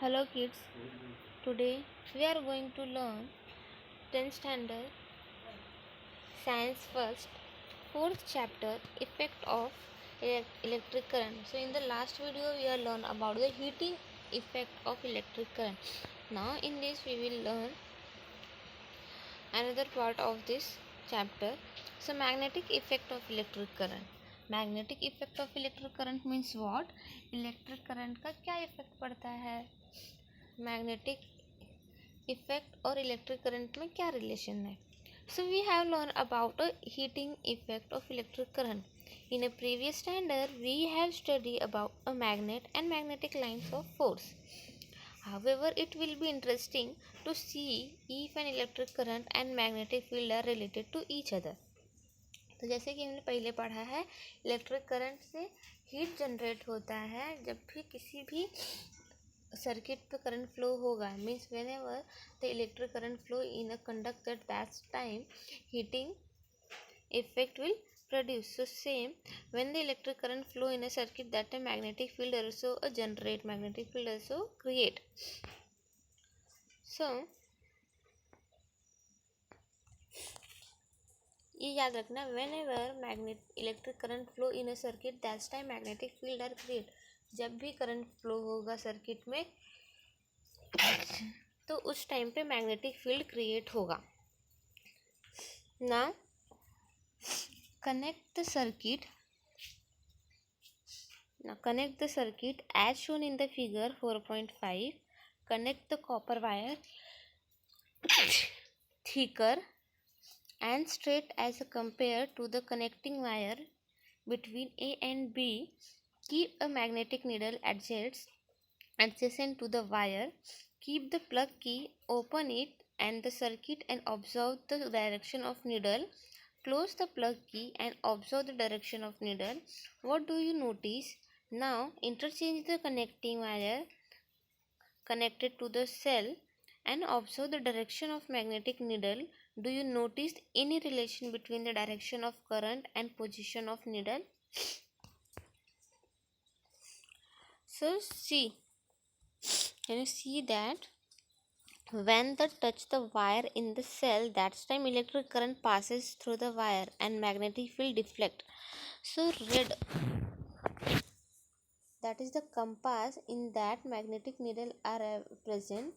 Hello kids, today we are going to learn 10th standard science first, 4th chapter effect of electric current. So in the last video we have learned about the heating effect of electric current. Now in this we will learn another part of this chapter. So magnetic effect of electric current. Magnetic effect of electric current means what? Electric current का क्या effect पड़ता है? Magnetic effect और electric current में क्या relation है. So we have learn about a heating effect of electric current in a previous standard. We have study about a magnet and magnetic lines of force. However, it will be interesting to see if an electric current and magnetic field are related to each other. तो जैसे कि हमने पहले पढ़ा है, electric current से heat generate होता है. जब भी किसी भी सर्किट पे करंट फ्लो होगा, means when ever the electric current flow in a conductor, that time heating effect will produce. So same, when the electric current flow in a circuit, that a magnetic field also generate, magnetic field also create. So ये याद रखना, whenever magnet electric current flow in a circuit, that time magnetic field are create. जब भी current flow होगा circuit में तो उस time पे मैग्नेटिक फील्ड क्रिएट होगा. Now connect the circuit as shown in the figure 4.5. Connect the copper wire thicker and straight as compared to the connecting wire between A and B. Keep a magnetic needle adjacent to the wire. Keep the plug key, open it and the circuit and observe the direction of needle. Close the plug key and observe the direction of needle. What do you notice? Now interchange the connecting wire connected to the cell and observe the direction of magnetic needle. Do you notice any relation between the direction of current and position of needle? So see, can you see that when they touch the wire in the cell, that time electric current passes through the wire and magnetic field deflect. So red, that is the compass, in that magnetic needle are present.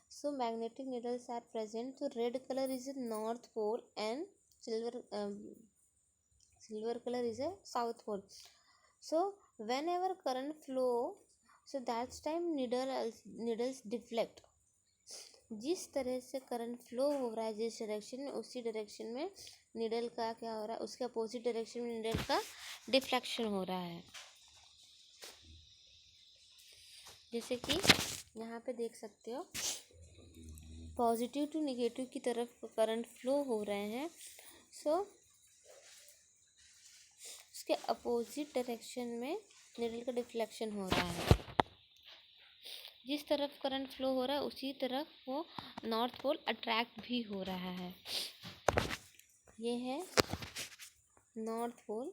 So magnetic needles are present. So red color is a north pole and silver color is a south pole. So whenever current flow, so that time needles deflect. जिस तरह से current flow हो रहा है जिस direction में, उसी direction में नीडल का क्या हो रहा है, उसके अपोजिट डायरेक्शन में नीडल का डिफ्लेक्शन हो रहा है. जैसे कि यहाँ पे देख सकते हो, पॉजिटिव टू नेगेटिव की तरफ करंट फ्लो हो रहे हैं. सो उसके अपोजिट डायरेक्शन में नीडल का डिफ्लेक्शन हो रहा है. जिस तरफ करंट फ्लो हो रहा है उसी तरफ वो नॉर्थ पोल अट्रैक्ट भी हो रहा है. ये है नॉर्थ पोल.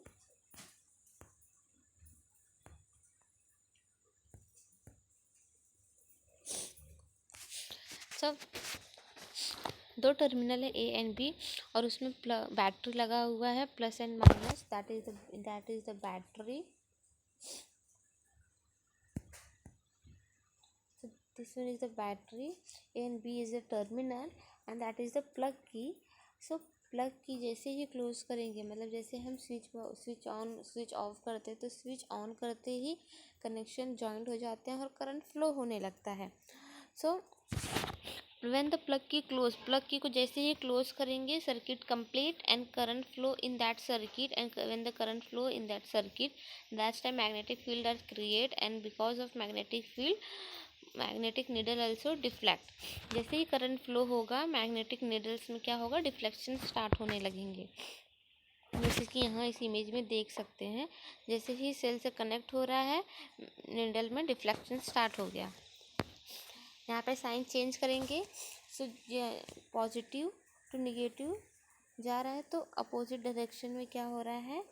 सब दो टर्मिनल है ए एंड बी और उसमें बैटरी लगा हुआ है, plus and minus. That is the battery. This one is the battery, A and B is the terminal and that is the plug key. So plug की जैसे ही close करेंगे, मतलब जैसे हम स्विच ऑफ करते हैं तो स्विच ऑन करते ही कनेक्शन जॉइंट हो जाते हैं और करंट फ्लो होने लगता है. So when the plug key को जैसे ही क्लोज करेंगे, circuit complete and current flow in that circuit, and when the current flow in that circuit, that's time magnetic field are create and because of magnetic field magnetic needle also deflect. जैसे ही current flow होगा magnetic needles में क्या होगा, deflection start होने लगेंगे. जैसे कि यहाँ इस इमेज में देख सकते हैं, जैसे ही सेल से कनेक्ट हो रहा है नीडल में डिफ्लेक्शन स्टार्ट हो गया. यहाँ पे साइन चेंज करेंगे. सो पॉजिटिव टू नेगेटिव जा रहा है तो अपोजिट डायरेक्शन में क्या हो रहा है,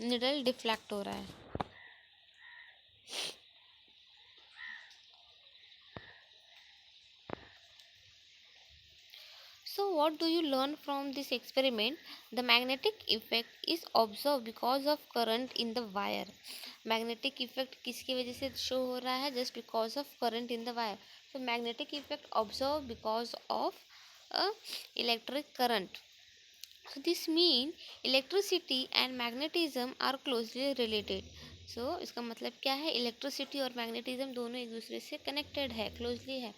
नीडल डिफ्लेक्ट हो रहा है. So what do you learn from this experiment? The magnetic effect is observed because of current in the wire. Magnetic effect किसकी वजह से शो हो रहा है? Just because of current in the wire. So magnetic effect observed because of a electric current. So this means electricity and magnetism are closely related. So इसका मतलब क्या है? इलेक्ट्रिसिटी और मैग्नेटिज्म दोनों एक दूसरे से कनेक्टेड है, क्लोजली है.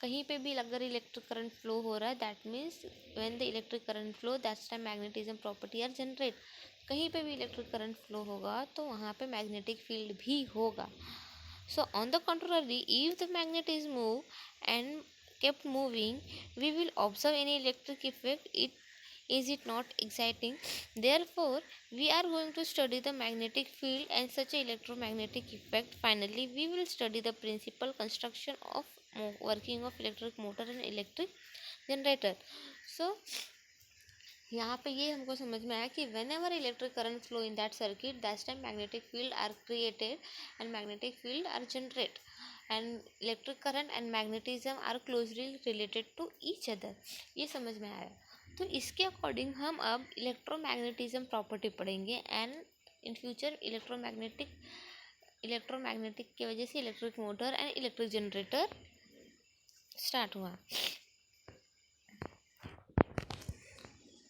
कहीं पे भी अगर इलेक्ट्रिक करंट फ्लो हो रहा है, that means when the electric current flow that's time magnetism property are generate. कहीं पे भी इलेक्ट्रिक करंट फ्लो होगा तो वहाँ पे मैग्नेटिक फील्ड भी होगा. So on the contrary, if the magnet is moved and kept moving, we will observe any electric effect. Is it not exciting? Therefore, we are going to study the magnetic field and such a electromagnetic effect. Finally, we will study the principal construction of working of electric motor and electric generator. So यहाँ पे ये हमको समझ में आया कि whenever electric current flow in that circuit that time magnetic field are created and magnetic field are generate and electric current and magnetism are closely related to each other. ये समझ में आया. तो इसके अकॉर्डिंग हम अब electromagnetism property पढ़ेंगे and in future electromagnetic की वजह से electric motor and electric generator start हुआ.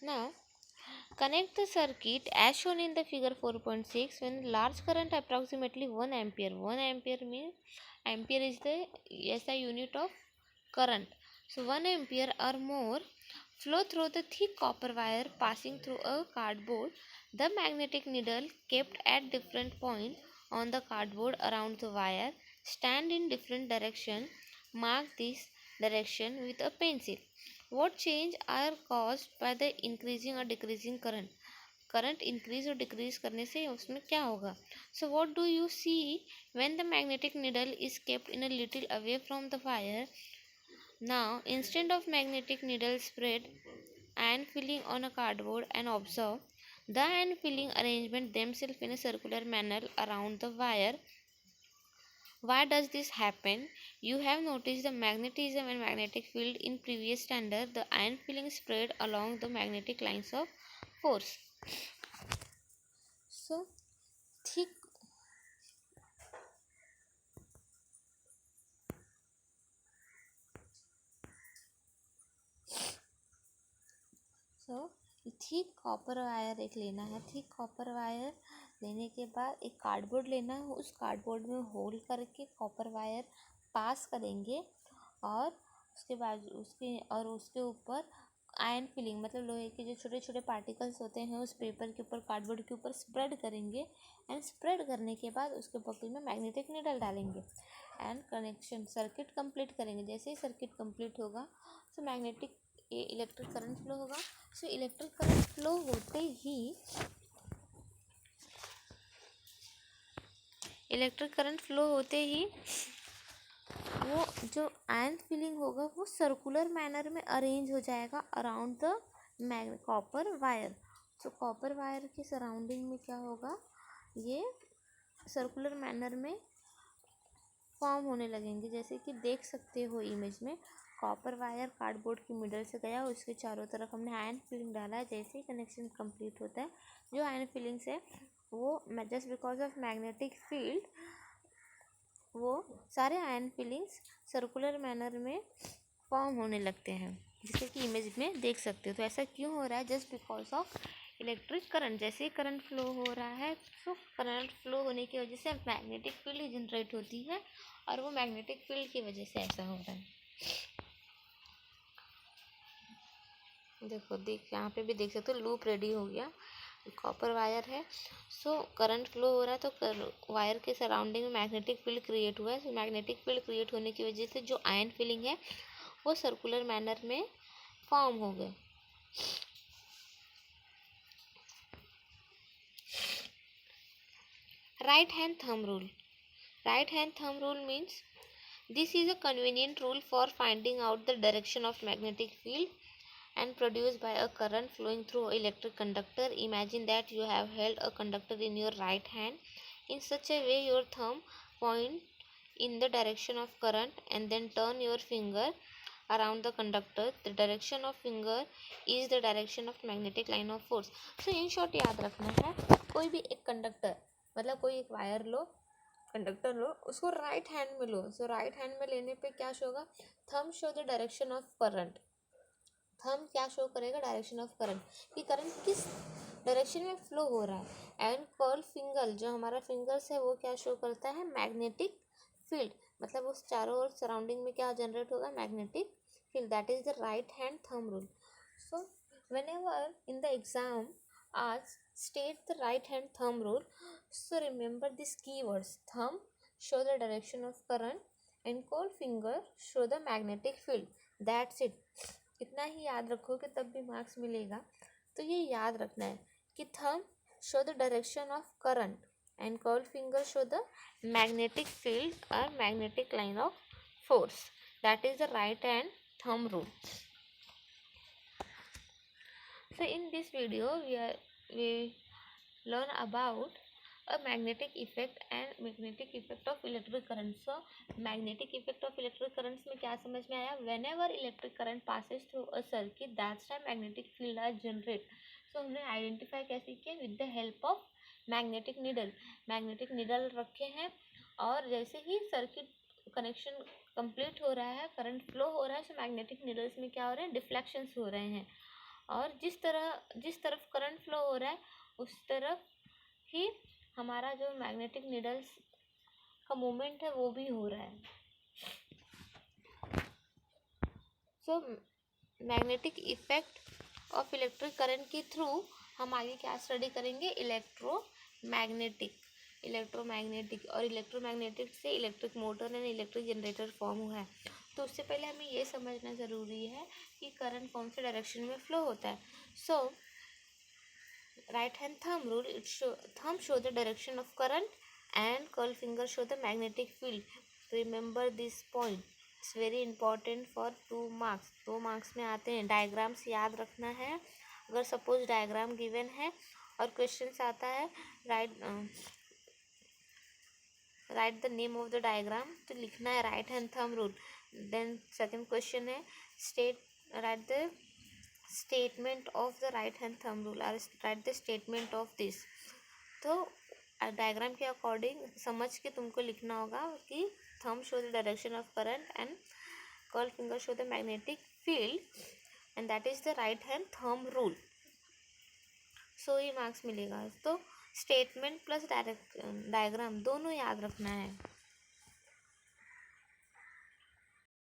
Now, connect the circuit as shown in the figure 4.6 when large current approximately 1 ampere. 1 ampere means ampere is the SI unit of current. So 1 ampere or more flow through the thick copper wire passing through a cardboard. The magnetic needle kept at different points on the cardboard around the wire stand in different direction. Mark this direction with a pencil. What change are caused by the increasing or decreasing current? Current increase और decrease करने से उसमें क्या होगा? So what do you see when the magnetic needle is kept in a little away from the wire? Now instead of magnetic needle spread iron filling on a cardboard and observe the iron filling arrangement themselves in a circular manner around the wire. Why does this happen? You have noticed the magnetism and magnetic field in previous standard. The iron filling spread along the magnetic lines of force. So thick thick copper wire एक लेना है. Thick copper wire लेने के बाद एक cardboard लेना है. उस कार्डबोर्ड में होल करके कॉपर वायर पास करेंगे और उसके बाद उसके ऊपर आयरन फिलिंग मतलब लोहे के जो छोटे छोटे पार्टिकल्स होते हैं उस पेपर के ऊपर कार्डबोर्ड के ऊपर स्प्रेड करेंगे एंड स्प्रेड करने के बाद उसके बगल में मैग्नेटिक नीडल डालेंगे एंड कनेक्शन सर्किट कंप्लीट करेंगे. जैसे ही सर्किट कंप्लीट होगा तो मैग्नेटिक इलेक्ट्रिक करंट फ्लो होगा. सो इलेक्ट्रिक करंट फ्लो होते ही वो जो आयरन फिलिंग होगा वो सर्कुलर मैनर में अरेंज हो जाएगा around the copper wire. So copper wire के सराउंडिंग में क्या होगा? ये सर्कुलर मैनर में फॉर्म होने लगेंगे. जैसे कि देख सकते हो इमेज में कॉपर वायर कार्डबोर्ड की मिडल से गया, उसके चारों तरफ हमने आयरन फिलिंग डाला है. जैसे ही कनेक्शन कंप्लीट होता है जो आयरन फिलिंग्स है वो just because of magnetic field वो सारे आयरन फिलिंग्स सर्कुलर मैनर में फॉर्म होने लगते हैं, जैसे कि इमेज में देख सकते हो. तो ऐसा क्यों हो रहा है? Just because of electric current. जैसे ही करंट फ्लो हो रहा है तो करंट फ्लो होने की वजह से मैग्नेटिक फील्ड जनरेट होती है और वो मैग्नेटिक फील्ड की वजह से ऐसा हो रहा है. देखो यहाँ पे भी देख सकते हो लूप रेडी हो गया. कॉपर वायर है. सो करंट फ्लो हो रहा है तो वायर के सराउंडिंग में मैग्नेटिक फील्ड क्रिएट हुआ है. सो मैग्नेटिक फील्ड क्रिएट होने की वजह से जो आयरन फिलिंग है वो सर्कुलर मैनर में फॉर्म हो गए. Right hand thumb rule. Right hand thumb rule means this is a convenient rule for finding out the direction of magnetic field and produced by a current flowing through electric conductor. Imagine that you have held a conductor in your right hand in such a way your thumb point in the direction of current and then turn your finger around the conductor, the direction of finger is the direction of magnetic line of force. So in short याद रखना है, कोई भी एक conductor मतलब कोई एक wire लो, conductor लो, उसको राइट हैंड में लो. सो राइट हैंड में लेने पे क्या शो होगा, thumb show the direction of current. Thumb क्या शो करेगा, डायरेक्शन ऑफ करंट, कि करंट किस डायरेक्शन में फ्लो हो रहा है. एंड कर्ल फिंगर, जो हमारा फिंगर्स है वो क्या शो करता है, मैग्नेटिक फील्ड. मतलब उस चारों ओर सराउंडिंग में क्या जनरेट होगा, magnetic field. That is the right hand thumb rule. So whenever in the exam ask state the right hand thumb rule, so remember these keywords: thumb show the direction of current and cold finger show the magnetic field. That's it. इतना ही याद रखोगे तब भी marks मिलेगा. तो ये याद रखना है कि thumb show the direction of current and curl finger show the magnetic field और magnetic line of force. That is the right hand thumb rule. So in this video we learn about a magnetic effect and magnetic effect of electric current. So magnetic effect of electric currents में क्या समझ में आया, whenever electric current passes through a circuit that's time magnetic field are generate. So हमने identify कैसे किया, with the help of magnetic needle. magnetic needle रखे हैं और जैसे ही सर्किट कनेक्शन कंप्लीट हो रहा है, करंट फ्लो हो रहा है, so मैग्नेटिक नीडल्स में क्या हो रहे हैं, डिफ्लेक्शंस हो रहे हैं. और जिस तरफ करंट फ्लो हो रहा है उस तरफ ही हमारा जो मैग्नेटिक नीडल्स का मूवमेंट है वो भी हो रहा है. So magnetic effect of electric current के थ्रू हम आगे क्या स्टडी करेंगे, इलेक्ट्रोमैग्नेटिक. और इलेक्ट्रोमैग्नेटिक से electric motor and electric generator form हुआ है. तो उससे पहले हमें ये समझना ज़रूरी है कि करंट कौन से डायरेक्शन में फ्लो होता है. So right hand thumb rule, thumb show the direction of current and curl finger show the magnetic field. Remember this point, it's very important for 2 marks. 2 marks में आते हैं. डायग्राम्स याद रखना है. अगर सपोज डायग्राम गिवन है और question आता है, write the name of the diagram, तो लिखना है right hand thumb rule. Then second question है write the statement of the right hand thumb rule और write the statement of this. तो डायग्राम के अकॉर्डिंग समझ के तुमको लिखना होगा कि thumb show the direction of current and curl finger show the magnetic field and that is the right hand thumb rule. So ये मार्क्स मिलेगा. तो स्टेटमेंट प्लस डायग्राम दोनों याद रखना है.